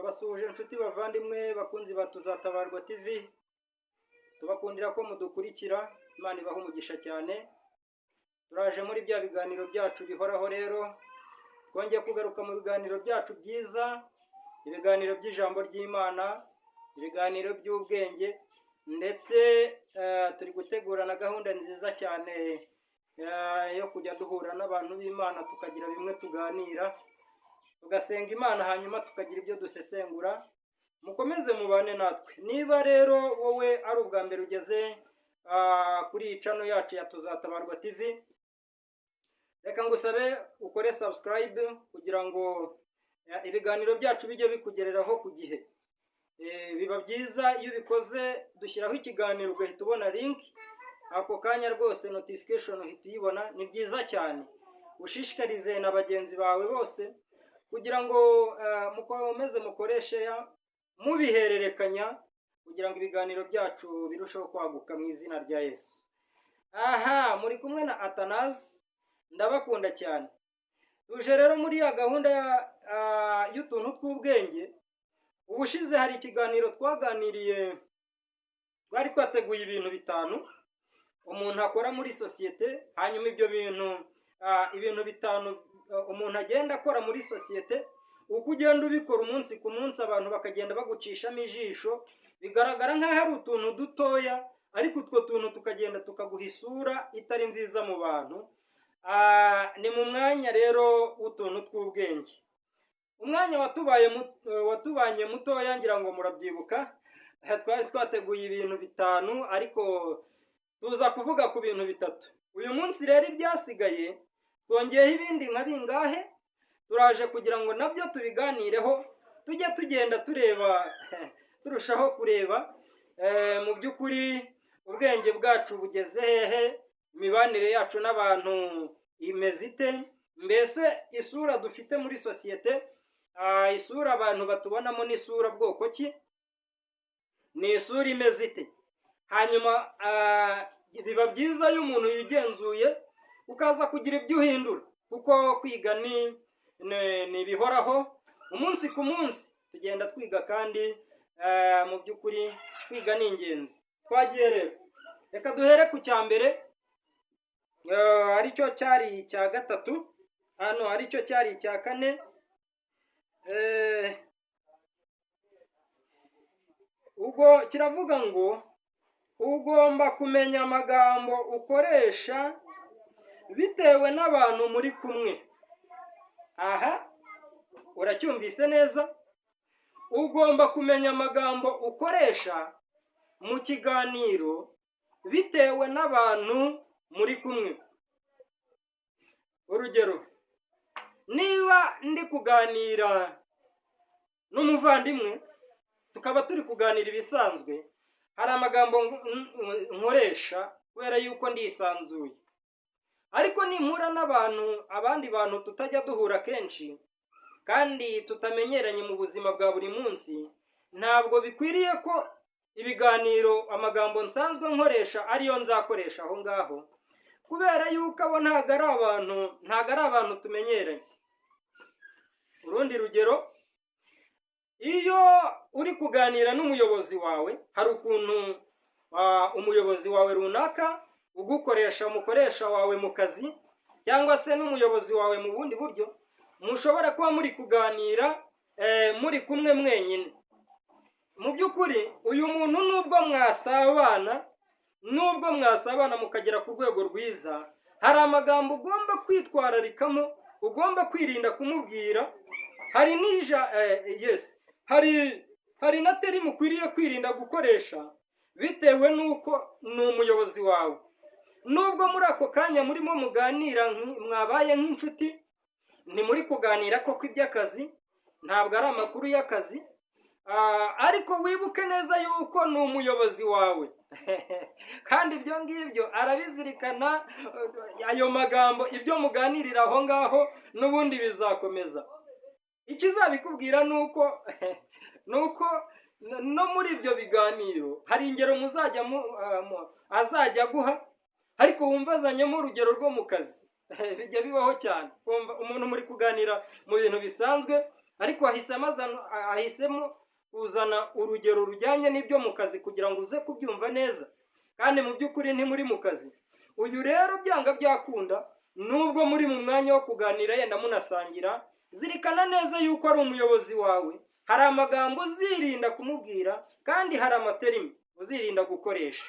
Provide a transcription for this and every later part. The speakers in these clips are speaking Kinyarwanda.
turabasuhuje inshuti bavandimwe bakunzi ba Tuzatabarwa TV, tubakundira ko mudukurikira. Imana ibaho umugisha cyane. Turaje muri bya biganiro byacu bihoraho rero, twongeye kugaruka mu biganiro byacu byiza, ibiganiro by'ijambo ry'Imana, ibiganiro by'ubwenge, ndetse turi gutegura na gahunda nziza cyane yo kujya duhura n'abantu b'Imana tukagira bimwe tuganira, tugasenga Imana hanyuma tukagira ibyo dusesengura. Mukomeze mubane natwe. Niba rero wowe ari ubwa mbere ugeze kuri iyi channel yacu ya Tuzatabarwa TV, reka ngusabe ukore subscribe kugira ngo ibiganiro byacu bijye bikugereraho ku gihe. Biba byiza iyo ubikoze, dushyiraho ikiganiro ugahita ubona link, ako kanya rwose notification uhita uyibona. Ni byiza cyane. Ushishikarize na bagenzi bawe bose kugira ngo mukomeze mukoreshe mubihererekanya kugira ngo ibiganiro byacu birusheho kwaguka mu izina rya Yesu. Aha, muri kumwe na Atanazi, ndabakunda cyane. Tuje rero muri ya gahunda y'utuntu tw'ubwenge. Ubushize hari ikiganiro twaganiriye, twari twateguye ibintu bitanu umuntu akora muri sosiyete, hanyuma ibyo ibintu bitanu umuntu agenda akora muri sosiyete, uko ugenda ubikora umunsi ku munsi abantu bakagenda bagucishamo ijisho, bigaragara nk'aho ari utuntu dutoya, ariko utwo tuntu tukagenda tukaguha isura itari nziza mu bantu. Ni mu mwanya rero w'utuntu tw'ubwenge. Umwanya watubanye mutoya, ngira ngo murabyibuka. Twari twateguye ibintu bitanu, ariko tuza kuvuga ku bintu bitatu. Uyu munsi rero ibyasigaye twongeyeho ibindi nka bingahe, turaje kugira ngo nabyo tubiganireho, tujye tugenda turushaho kureba mu by'ukuri ubwenge bwacu bugeze hehe, imibanire yacu n'abantu imeze ite, mbese isura dufite muri sosiyete, isura abantu batubonamo ni isura bwoko ki, ni isura imeze ite. Hanyuma biba byiza iyo umuntu yigenzuye ukaza kugira ibyo uhindura, kuko kwiga ni ibihoraho. Umunsi ku munsi tugenda twiga, kandi mu by'ukuri kwiga ni ingenzi. Twagiye rero, reka duhere ku cya mbere, aricyo cyari icya gatatu, hano aricyo cyari icya kane. Ubwo kiravuga ngo ugomba kumenya amagambo ukoresha bitewe n'abantu muri kumwe. Aha, uracyumvise neza? Ugomba kumenya amagambo ukoresha mu kiganiro bitewe n'abantu muri kumwe. Urugero, niba ndi kuganira n'umuvandimwe, tukaba turi kuganira ibisanzwe, hari amagambo nkoresha kubera yuko ndisanzuye. Ariko nimpura abandi bantu tutajya duhura kenshi, kandi tutamenyeranye mu buzima bwa buri munsi, ntabwo bikwiriye ko ibiganiro amagambo nsanzwe nkoresha ariyo nzakoresha aho ngaho, kubera yuko abo ntabwo ari abantu tumenyeranye. Urundi rugero, iyo uri kuganira n'umuyobozi wawe, hari ukuntu umuyobozi wawe runaka ugukoresha, umukoresha wawe mu kazi, cyangwa se n'umuyobozi wawe mu bundi buryo, mushobora kuba muri kuganira muri kumwe mwenyine. Mu by'ukuri uyu muntu nubwo mwasabana mukagera ku rwego rwiza, hari amagambo ugomba kwitwararikamo, ugomba kwirinda kumubwira. Hari na teri mukwiriye kwirinda gukoresha bitewe n'uko ni umuyobozi wawe. Nubwo muri ako kanya murimo muganira, mwabaye nk'inshuti, ni muri kuganira koko iby'akazi, ntabwo ari amakuru y'akazi, ariko wibuke neza yuko ni umuyobozi wawe. Kandi ibyo ngibyo arabizirikana, ayo magambo, ibyo muganirira aho ngaho n'ubundi bizakomeza. Ikizabikubwira nuko no muri ibyo biganiro hari ingero azajya aguha, ariko wumvazanyemo urugero rwo mu kazi. Bijya bibaho cyane, umuntu muri kuganira mu bintu bisanzwe, ariko ahisemo kuzana urugero rujyanye n'ibyo mu kazi kugira ngo uze kubyumva neza, kandi mu by'ukuri ntimuri mu kazi. Uyu rero byanga byakunda, nubwo muri mu mwanya wo kuganira yenda munasangira, zirikana neza yuko ari umuyobozi wawe. Hari amagambo uzirinda kumubwira, kandi hari amaterimi uzirinda gukoresha.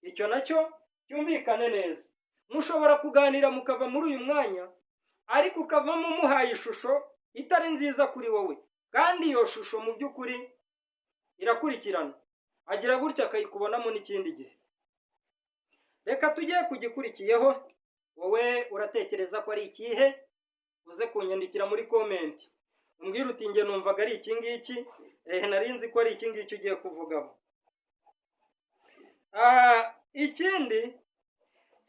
Icyo nacyo cyumvikane neza. Mushobora kuganira mukava muri uyu mwanya, ariko ukavamo muhaye ishusho itari nziza kuri wowe, kandi iyo shusho mu by'ukuri irakurikirana, agira gutya akayikubonamo n'ikindi gihe. Reka tujye kugikurikiyeho. Wowe uratekereza ko ari ikihe? Uze kunyandikira muri komenti umbwira uti nge numvaga ari iki ngiki, nari nzi ko ari iki ngiki ugiye kuvugaho. Ikindi,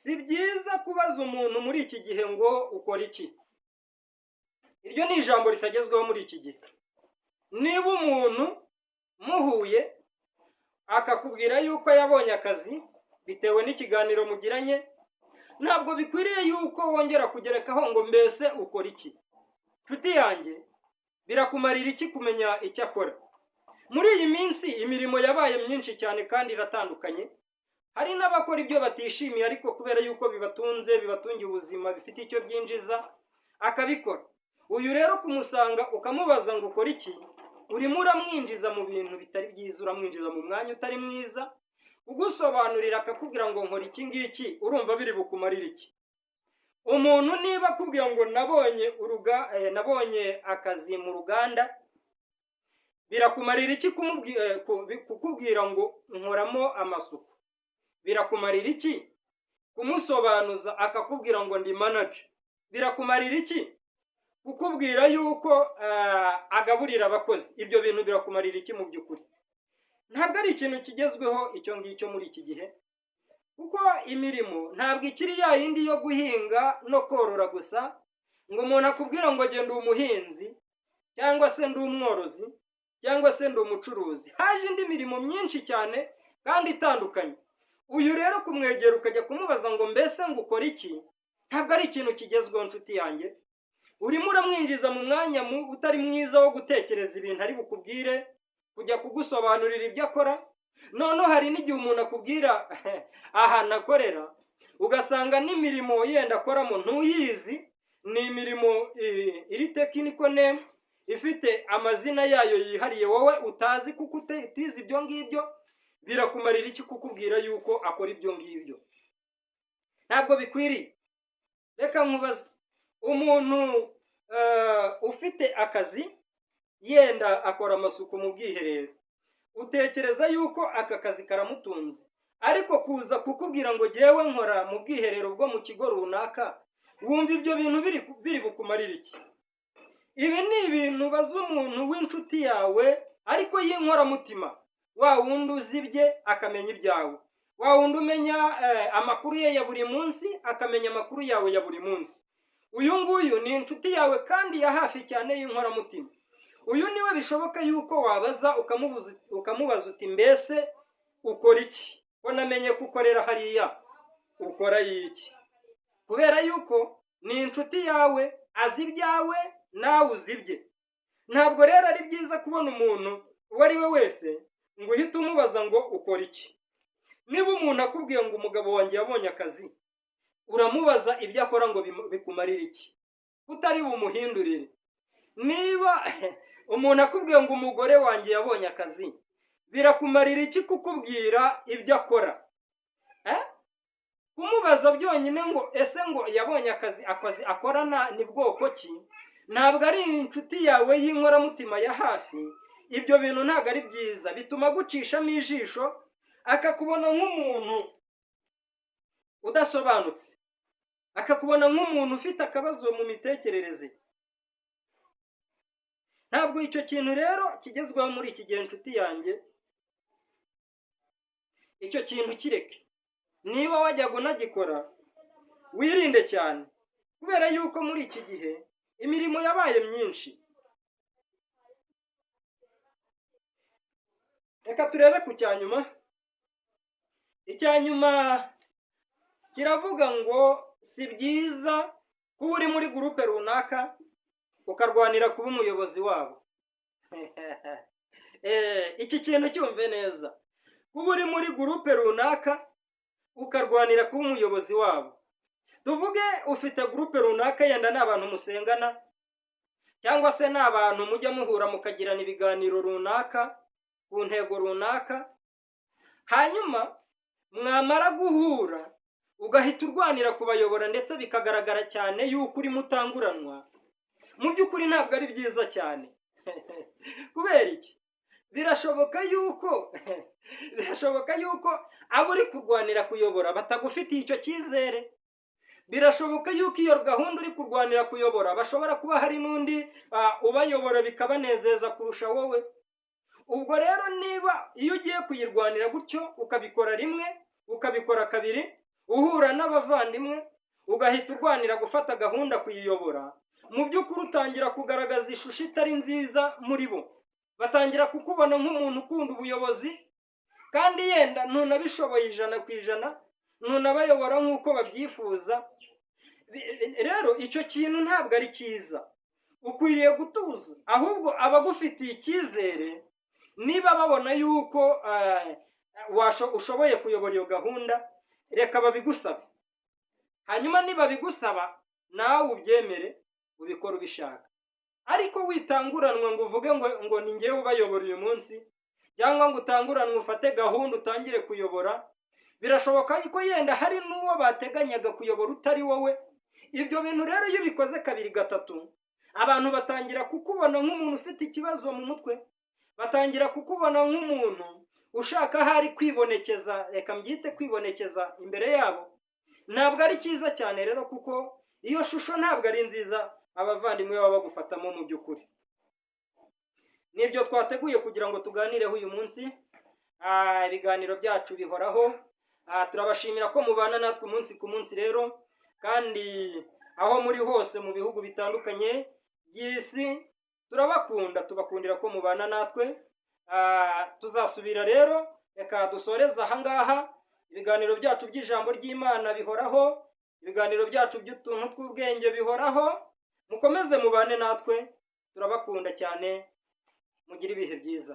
si byiza kubaza umuntu muri iki gihe ngo ukora iki. Iryo ni ijambo ritagezweho muri iki gihe. Niba umuntu muhuye akakubwira yuko yabonye akazi bitewe n'ikiganiro mugiranye, ntabwo bikwiriye yuko wongera kugerekaho ngo mbese ukora iki. Nshuti yanjye, birakumarira iki kumenya icyo akora? Muri iyi minsi imirimo yabaye myinshi cyane kandi iratandukanye. Hari n'abakora ibyo batishimiye, ariko kubera yuko bibatungiye ubuzima, bifite icyo byinjiza, akabikora. Uyu rero kumusanga ukamubaza ngo ukora iki, urimo uramwinjiza mu bintu bitari byiza, uramwinjiza mu mwanya utari mwiza. Ugusobanurira akakubwira ngo nkora iki ngiki, urumva biri bukumarira iki? Umuntu niba akubwira ngo nabonye akazi mu ruganda, birakumarira iki kukubwira ngo nkoramo amasuku? Birakumarira iki kumusobanuza akakubwira ngo ndi manager? Birakumarira iki kukubwira yuko agaburira abakozi? Ibyo bintu birakumarira iki mu by'ukuri? Ntabwo ari ikintu kigezweho icyo ngicyo muri iki gihe, kuko imirimo ntabwo ikiri ya yindi yo guhinga no korora gusa, ngo umuntu akubwira ngo genda umuhinzi, cyangwa se ndi umworozi, cyangwa se ndi umucuruzi. Haje indi mirimo myinshi cyane kandi itandukanye. Uyu rero kumwegera ukajya kumubaza ngo mbese ngo ukora iki, ntabwo ari ikintu kigezweho nshuti yanjye. Urimo uramwinjiza mu mwanya utari mwiza wo gutekereza ibintu ari bukubwire, kujya kugusobanurira ibyo akora. Noneho hari n'igihe umuntu akubwira ahantu akorera, ugasanga n'imirimo yenda akoramo ntuyizi. Ni imirimo iri technical name, ifite amazina yayo yihariye wowe utazi kuko utizi ibyo ngibyo. Birakumarira iki kukubwira yuko akora ibyo ngibyo? Ntabwo bikwiriye. Reka nkubaze, umuntu ufite akazi yenda akora amasuku mu bwiherero, utekereza yuko aka kazi karamutunze, ariko kuza kukubwira ngo jyewe nkora mu bwiherero bwo mu kigo runaka, wumva ibyo bintu biri bukumarira iki? Ibi ni ibintu baza umuntu w'inshuti yawe ariko y'inkoramutima, wa wundi uzibye akamenya ibyawe, wa wundi umenya amakuru ye ya buri munsi akamenya amakuru yawe ya buri munsi. Uyu nguyu ni inshuti yawe kandi ya hafi cyane y'inkoramutima. Uyu niwe bishoboka yuko wabaza ukamubaza uti mbese ukora iki, ko namenye ko ukorera hariya, ukora iki? Kubera yuko ni inshuti yawe, azi ibyawe nawe uzibye. Ntabwo rero ari byiza kubona umuntu uwo ari we wese ngo uhite umubaza ngo ukora iki. Niba umuntu akubwiye ngo umugabo wanjye yabonye akazi, uramubaza ibyo akora ngo bikumarire iki? Utari bumuhindurire. Niba umuntu akubwiye ngo umugore wanjye yabonye akazi, birakumarira iki kukubwira ibyo akora? Kumubaza byonyine ngo ese ngo yabonye akazi akorana ni bwoko ki, ntabwo ari inshuti yawe y'inkoramutima ya hafi. Ibyo bintu ntabwo ari byiza, bituma gucishamo ijisho, akakubona nk'umuntu udasobanutse, akakubona nk'umuntu ufite akabazo mu mitekerereze. Ntabwo icyo kintu rero kigezweho muri iki gihe nshuti yanjye. Icyo kintu kireke. Niba wajyaga unagikora, wirinde cyane, kubera yuko muri iki gihe imirimo yabaye myinshi. Reka turebe ku cyanyuma. Icyanyuma kiravuga ngo si byiza kuba uri muri gurupe runaka ukarwanira kuba umuyobozi wabo. Iki kintu cyumve neza, kuba uri muri gurupe runaka ukarwanira kuba umuyobozi wabo. Tuvuge ufite gurupe runaka, yenda ni abantu musengana cyangwa se ni abantu mujya muhura mukagirana ibiganiro runaka ku ntego runaka, hanyuma mwamara guhura ugahita urwanira kubayobora ndetse bikagaragara cyane yuko uri mutanguranwa. Mu by'ukuri ntabwo ari byiza cyane. Kubera iki? Birashoboka yuko abo uri kurwanira kuyobora batagufitiye icyo cyizere. Birashoboka yuko iyo gahunda uri kurwanira kuyobora bashobora kuba hari n'undi ubayobora bikabanezeza kurusha wowe. Ubwo rero niba iyo ugiye kuyirwanira gutyo ukabikora rimwe, ukabikora kabiri, uhura n'abavandimwe ugahita urwanira gufata gahunda kuyiyobora, mu by'ukuri utangira kugaragaza ishusho itari nziza muri bo. Batangira kukubona nk'umuntu ukunda ubuyobozi kandi yenda ntunabishoboye 100%, ntunabayobora nk'uko babyifuza. Rero icyo kintu ntabwo ari cyiza. Ukwiriye gutuza, ahubwo abagufitiye icyizere niba babona yuko ushoboye kuyobora iyo gahunda, reka babigusabe. Hanyuma niba bigusaba nawe ubyemere, ubikora ubishaka. Ariko witanguranwa ngo uvuge ngo ni ngewe ubayobora uyu munsi, cyangwa ngo utanguranwe ufate gahunda utangire kuyobora. Birashoboka ko yenda hari n'uwo bateganyaga kuyobora utari wowe. Ibyo bintu rero iyo bikoze 2-3, abantu batangira kukubona nk'umuntu ufite ikibazo mu mutwe, batangira kukubona nk'umuntu ushaka hari kwibonekeza, reka mbyite kwibonekeza imbere yabo. Ntabwo ari cyiza cyane rero, kuko iyo shusho ntabwo ari nziza abavandimwe baba bagufatamo mu by'ukuri. Nibyo twateguye kugira ngo tuganireho uyu munsi. Ibiganiro byacu bihoraho. Turabashimira ko mubana natwe umunsi ku munsi rero, kandi aho muri hose mu bihugu bitandukanye by'isi turabakunda, tubakundira ko mubana natwe. Tuzasubira rero, reka dusoreze aha ngaha. Ibiganiro byacu by'ijambo ry'Imana bihoraho, ibiganiro byacu by'utuntu tw'ubwenge bihoraho. Mukomeze mubane natwe, turabakunda cyane. Mugire ibihe byiza.